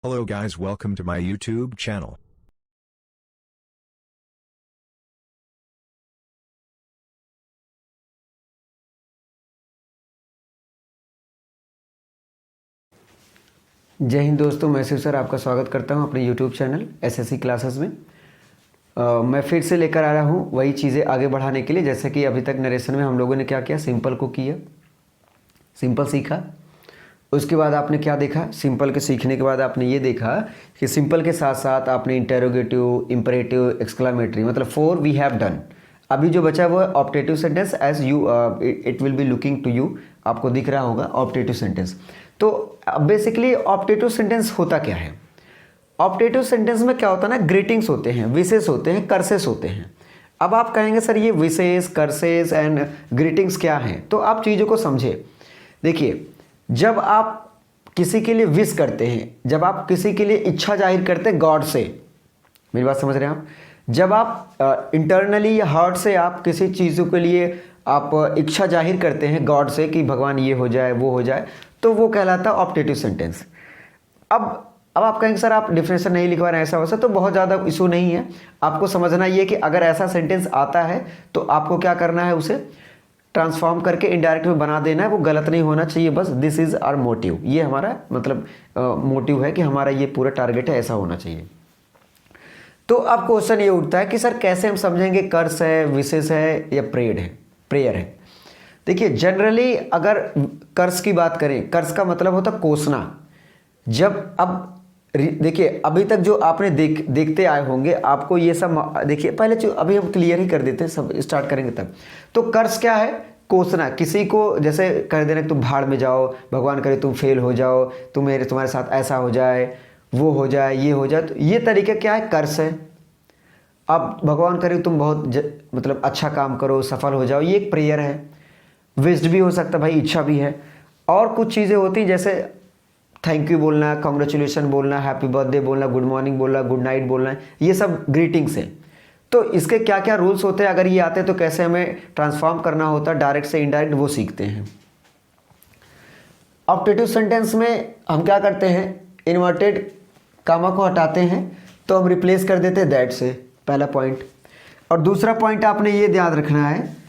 Hello guys, welcome to my YouTube channel. जय हिंद दोस्तों, मैं शिव सर आपका स्वागत करता हूं अपने YouTube चैनल एसएससी क्लासेस में। मैं फिर से लेकर आ रहा हूं वही चीज़ें आगे बढ़ाने के लिए। जैसे कि अभी तक नरेशन में हम लोगों ने क्या किया, सिंपल को किया, सिंपल सीखा। उसके बाद आपने क्या देखा, सिंपल के सीखने के बाद आपने ये देखा कि सिंपल के साथ साथ आपने इंटेरोगेटिव, इम्परेटिव, एक्सक्लामेटरी, मतलब 4 वी हैव डन। अभी जो बचा वो है optative sentence as you it will be looking to you, आपको दिख रहा होगा ऑप्टेटिव सेंटेंस। तो बेसिकली ऑप्टेटिव सेंटेंस होता क्या है? ऑप्टेटिव सेंटेंस में क्या होता है ना, ग्रीटिंग्स होते हैं, विशेष होते हैं, कर्सेस होते हैं। अब आप कहेंगे सर ये विशेष, कर्सेस एंड ग्रीटिंग्स क्या हैं? तो आप चीज़ों को समझे। देखिए, जब आप किसी के लिए विश करते हैं, जब आप किसी के लिए इच्छा जाहिर करते हैं गॉड से, मेरी बात समझ रहे हैं आप? जब आप इंटरनली या हार्ट से आप किसी चीज़ों के लिए आप इच्छा जाहिर करते हैं गॉड से कि भगवान ये हो जाए, वो हो जाए, तो वो कहलाता है ऑप्टेटिव सेंटेंस। अब आप कहेंगे सर आप डिफिनेशन नहीं लिखवा रहे हैं, ऐसा वैसा, तो बहुत ज़्यादा इशू नहीं है। आपको समझना ये कि अगर ऐसा सेंटेंस आता है तो आपको क्या करना है, उसे ट्रांसफॉर्म करके इनडायरेक्ट में बना देना है। वो गलत नहीं होना चाहिए, बस दिस इज़ आवर मोटिव। ये हमारा मतलब मोटिव है कि हमारा ये पूरा टारगेट है, ऐसा होना चाहिए। तो अब क्वेश्चन ये उठता है कि सर कैसे हम समझेंगे कर्स है, विशेष है या प्रेयर है? देखिए, जनरली अगर कर्स की बात करें, कर्स का मतलब होता कोसना। जब अब देखिए, अभी तक जो आपने देखते आए होंगे, आपको ये सब देखिए, पहले जो अभी हम क्लियर ही कर देते हैं, सब स्टार्ट करेंगे तब। तो कर्स क्या है? कोसना। किसी को जैसे कह देना तुम भाड़ में जाओ, भगवान करे तुम फेल हो जाओ, तुम्हारे साथ ऐसा हो जाए, वो हो जाए, ये हो जाए, तो ये तरीका क्या है? कर्स है। अब भगवान करे तुम बहुत मतलब अच्छा काम करो, सफल हो जाओ, ये एक प्रेयर है। विश्ड भी हो सकता भाई, इच्छा भी है। और कुछ चीज़ें होती हैं जैसे थैंक यू बोलना, कॉन्ग्रेचुलेशन बोलना, हैप्पी बर्थडे बोलना, गुड मॉर्निंग बोलना, गुड नाइट बोलना, ये सब ग्रीटिंग्स हैं। तो इसके क्या क्या रूल्स होते हैं, अगर ये आते तो कैसे हमें ट्रांसफॉर्म करना होता, डायरेक्ट से इनडायरेक्ट, वो सीखते हैं। ऑप्टेटिव सेंटेंस में हम क्या करते हैं, इन्वर्टेड कामा को हटाते हैं तो हम रिप्लेस कर देते हैं दैट से, पहला पॉइंट। और दूसरा पॉइंट आपने ये याद रखना है,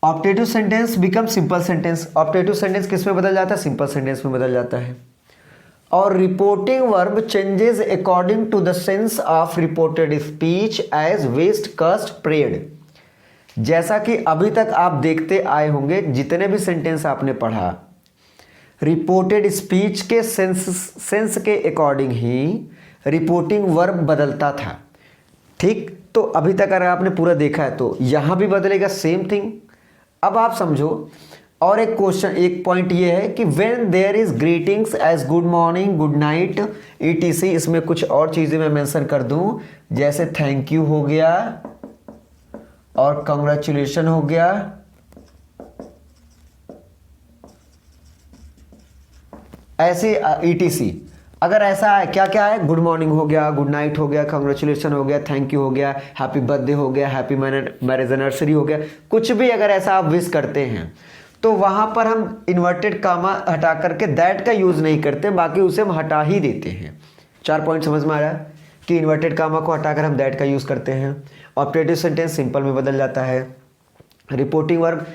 optative sentence become simple sentence. Optative sentence किस में बदल जाता है? सिंपल सेंटेंस में बदल जाता है। और reporting verb changes according to the sense of reported speech as wished, cursed, prayed. जैसा कि अभी तक आप देखते आए होंगे, जितने भी सेंटेंस आपने पढ़ा, रिपोर्टेड स्पीच के सेंस के अकॉर्डिंग ही रिपोर्टिंग वर्ब बदलता था। ठीक, तो अभी तक अगर आपने पूरा देखा है तो यहां भी बदलेगा, सेम थिंग। अब आप समझो, और एक क्वेश्चन, एक पॉइंट ये है कि when there is greetings as good morning, good night, etc, इसमें कुछ और चीजें मैं मेंशन कर दूं, जैसे थैंक यू हो गया और कांग्रेचुलेशन हो गया, ऐसे ईटीसी। अगर ऐसा है, क्या क्या है, गुड मॉर्निंग हो गया, गुड नाइट हो गया, कांग्रेचुलेशन हो गया, थैंक यू हो गया, हैप्पी बर्थडे हो गया, हैप्पी मैरिज एनिवर्सरी हो गया, कुछ भी अगर ऐसा आप विश करते हैं तो वहां पर हम इन्वर्टेड कामा हटा करके दैट का यूज नहीं करते, बाकी उसे हम हटा ही देते हैं। 4 पॉइंट समझ में आ रहा है कि इन्वर्टेड कामा को हटाकर हम दैट का यूज करते हैं। ऑप्टेटिव सेंटेंस सिंपल में बदल जाता है। रिपोर्टिंग वर्ब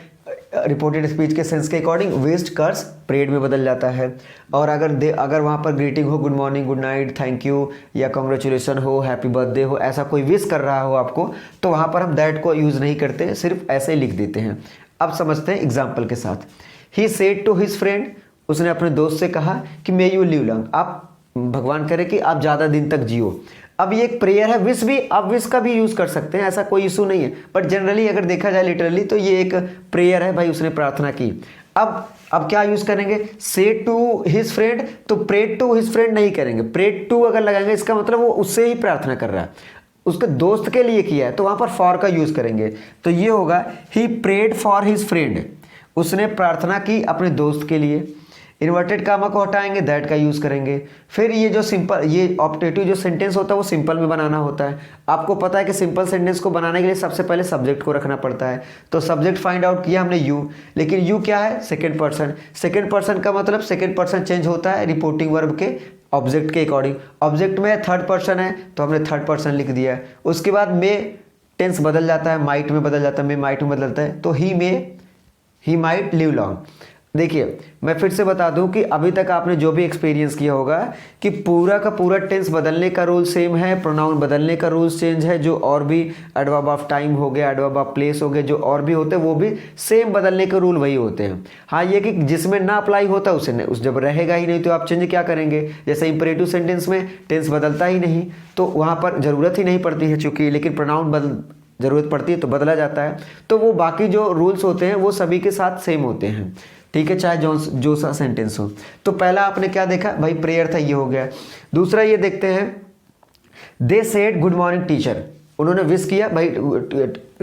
रिपोर्टेड स्पीच के सेंस के अकॉर्डिंग विश्ड, कर्स, प्रेयर्ड में बदल जाता है। और अगर वहाँ पर ग्रीटिंग हो, good morning, good night, thank you या कॉन्ग्रेचुलेशन हो, हैप्पी बर्थडे हो, ऐसा कोई विश कर रहा हो आपको, तो वहाँ पर हम दैट को यूज़ नहीं करते, सिर्फ ऐसे ही लिख देते हैं। अब समझते हैं एग्जाम्पल के साथ। He said to his friend, उसने अपने दोस्त से कहा कि मे यू लिव लॉन्ग, आप भगवान करे कि आप ज़्यादा दिन तक जियो। अब ये एक प्रेयर है, विश भी आप विश का भी यूज कर सकते हैं, ऐसा कोई इशू नहीं है, बट जनरली अगर देखा जाए लिटरली तो ये एक प्रेयर है, भाई उसने प्रार्थना की। अब क्या यूज करेंगे, से टू हिज फ्रेंड, तो प्रेड टू हिज फ्रेंड नहीं करेंगे, प्रेड टू अगर लगाएंगे इसका मतलब वो उससे ही प्रार्थना कर रहा है, उसके दोस्त के लिए किया है, तो वहां पर फॉर का यूज करेंगे। तो ये होगा he prayed for his friend, उसने प्रार्थना की अपने दोस्त के लिए। इन्वर्टेड कामा को हटाएंगे, दैट का यूज़ करेंगे। फिर ये जो सिंपल, ये ऑप्टेटिव जो सेंटेंस होता है वो सिंपल में बनाना होता है। आपको पता है कि सिंपल सेंटेंस को बनाने के लिए सबसे पहले सब्जेक्ट को रखना पड़ता है। तो सब्जेक्ट फाइंड आउट किया हमने यू, लेकिन यू क्या है, सेकेंड पर्सन। सेकेंड पर्सन का मतलब सेकेंड पर्सन चेंज होता है रिपोर्टिंग वर्ब के ऑब्जेक्ट के अकॉर्डिंग। ऑब्जेक्ट में थर्ड पर्सन है तो हमने थर्ड पर्सन लिख दिया है। उसके बाद में टेंस बदल जाता है, माइट में बदल जाता है, में माइट में बदलता है, तो ही माइट लिव लॉन्ग। देखिए मैं फिर से बता दूं कि अभी तक आपने जो भी एक्सपीरियंस किया होगा कि पूरा का पूरा टेंस बदलने का रूल सेम है, प्रोनाउन बदलने का रूल चेंज है, जो और भी एडवर्ब ऑफ टाइम हो गया, एडवर्ब ऑफ प्लेस हो गए, जो और भी होते हैं वो भी सेम बदलने के रूल वही होते हैं। हाँ ये कि जिसमें ना अप्लाई होता उसे उस जब रहेगा ही नहीं तो आप चेंज क्या करेंगे। जैसे इंपरेटिव सेंटेंस में टेंस बदलता ही नहीं तो वहाँ पर ज़रूरत ही नहीं पड़ती है चूँकि, लेकिन प्रोनाउन ज़रूरत पड़ती है तो बदला जाता है। तो वो बाकी जो रूल्स होते हैं वो सभी के साथ सेम होते हैं, ठीक है, चाहे जो सा सेंटेंस हो। तो पहला आपने क्या देखा भाई, प्रेयर था, ये हो गया। दूसरा ये देखते हैं, they said good morning teacher, उन्होंने विश किया भाई,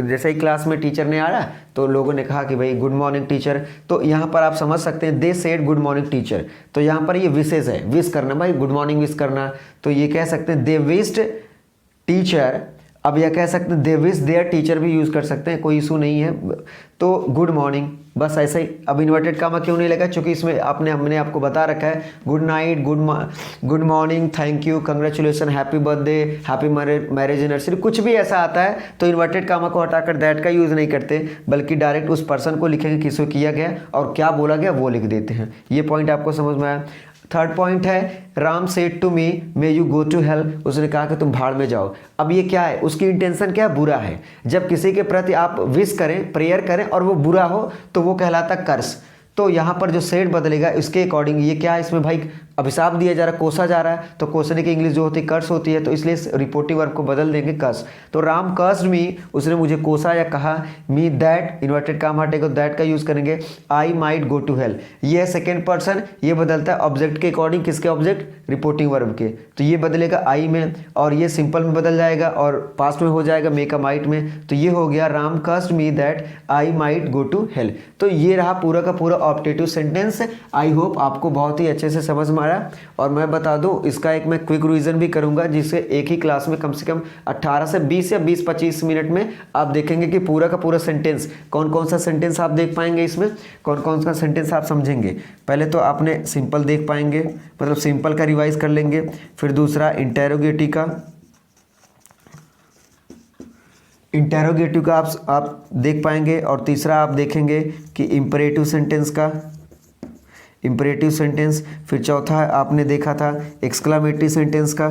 जैसे ही क्लास में टीचर ने आया तो लोगों ने कहा कि भाई गुड मॉर्निंग टीचर। तो यहाँ पर आप समझ सकते हैं they said good morning teacher, तो यहाँ पर ये विशेष है, विश करना भाई, गुड मॉर्निंग विश करना। तो ये कह सकते हैं दे विश्ड टीचर। अब यह कह सकते हैं दे विश देयर टीचर भी यूज़ कर सकते हैं, कोई इशू नहीं है। तो गुड मॉर्निंग, बस ऐसे ही। अब इन्वर्टेड कामा क्यों नहीं लगा, क्योंकि इसमें हमने आपको बता रखा है good night, good morning, thank you, congratulation, happy birthday, happy marriage anniversary, कुछ भी ऐसा आता है तो इन्वर्टेड कामा को हटाकर दैट का यूज़ नहीं करते, बल्कि डायरेक्ट उस पर्सन को लिखेंगे किसको किया गया और क्या बोला गया वो लिख देते हैं। ये पॉइंट आपको समझ में आया। थर्ड पॉइंट है, Ram said to me may you go to hell, उसने कहा कि तुम भाड़ में जाओ। अब ये क्या है, उसकी इंटेंशन क्या है, बुरा है। जब किसी के प्रति आप विश करें, प्रेयर करें और वो बुरा हो तो वो कहलाता कर्स। तो यहाँ पर जो सेड बदलेगा इसके अकॉर्डिंग, ये क्या है, इसमें भाई अभिशाप दिया जा रहा है, कोसा जा रहा है, तो कोसने की इंग्लिश जो होती है कर्स होती है, तो इसलिए रिपोर्टिव वर्ब को बदल देंगे कर्स। तो राम कर्स्ड मी, उसने मुझे कोसा या कहा, मी दैट, इन्वर्टेड काम हटेगा दैट का यूज करेंगे, I might go to hell, ये है सेकेंड पर्सन, ये बदलता है ऑब्जेक्ट के अकॉर्डिंग, किसके ऑब्जेक्ट, रिपोर्टिंग वर्ब के, तो ये बदलेगा आई में, और ये सिंपल में बदल जाएगा और पास्ट में हो जाएगा मे का माइट में। तो ये हो गया Ram cursed me that I might go to hell. तो ये रहा पूरा का पूरा ऑप्टेटिव सेंटेंस। आई होप आपको बहुत ही अच्छे से समझ में आया। और मैं बता दूं इसका एक मैं क्विक रिवीजन भी करूंगा, जिससे एक ही क्लास में कम से कम 18 से 20 या 20-25 मिनट में आप देखेंगे कि पूरा का पूरा सेंटेंस, कौन कौन सा सेंटेंस आप देख पाएंगे, इसमें कौन कौन सा सेंटेंस आप समझेंगे। पहले तो आपने सिंपल देख पाएंगे, मतलब सिंपल का रिवाइज कर लेंगे, फिर दूसरा इंटेरोगेटिव का आप देख पाएंगे, और तीसरा आप देखेंगे कि इंपरेटिव सेंटेंस का, इंपरेटिव सेंटेंस, फिर चौथा आपने देखा था एक्सक्लामेटरी सेंटेंस का,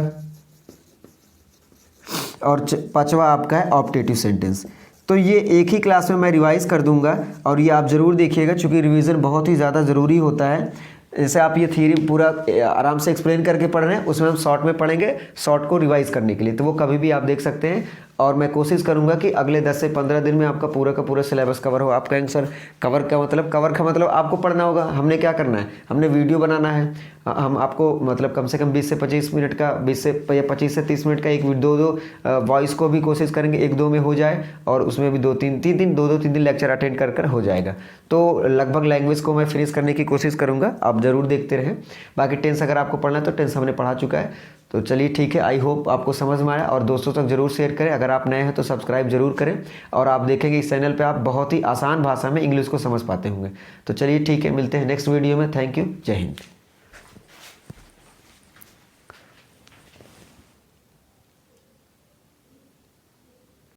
और पांचवा आपका है ऑप्टेटिव सेंटेंस। तो ये एक ही क्लास में मैं रिवाइज कर दूंगा और ये आप ज़रूर देखिएगा, क्योंकि रिवीजन बहुत ही ज़्यादा ज़रूरी होता है। जैसे आप ये थ्योरी पूरा आराम से एक्सप्लेन करके पढ़ रहे हैं, उसमें हम शॉर्ट में पढ़ेंगे, शॉर्ट को रिवाइज करने के लिए, तो वो कभी भी आप देख सकते हैं। और मैं कोशिश करूंगा कि अगले 10 से 15 दिन में आपका पूरा का पूरा सिलेबस कवर हो। आप कहेंगे सर कवर का मतलब आपको पढ़ना होगा, हमने क्या करना है, हमने वीडियो बनाना है, हम आपको मतलब कम से कम 20 से 25 मिनट का, 20 से 30 मिनट का एक दो वॉइस को भी कोशिश करेंगे 1-2 में हो जाए, और उसमें भी 2-3 दिन लेक्चर अटेंड कर हो जाएगा। तो लगभग लैंग्वेज को मैं फिनिश करने की कोशिश करूँगा, आप ज़रूर देखते रहें। बाकी टेंस अगर आपको पढ़ना है तो टेंस हमने पढ़ा चुका है। तो चलिए ठीक है, आई होप आपको समझ में आया, और दोस्तों तक जरूर शेयर करें। अगर आप नए हैं तो सब्सक्राइब जरूर करें, और आप देखेंगे इस चैनल पे आप बहुत ही आसान भाषा में इंग्लिश को समझ पाते होंगे। तो चलिए ठीक है, मिलते हैं नेक्स्ट वीडियो में। थैंक यू, जय हिंद।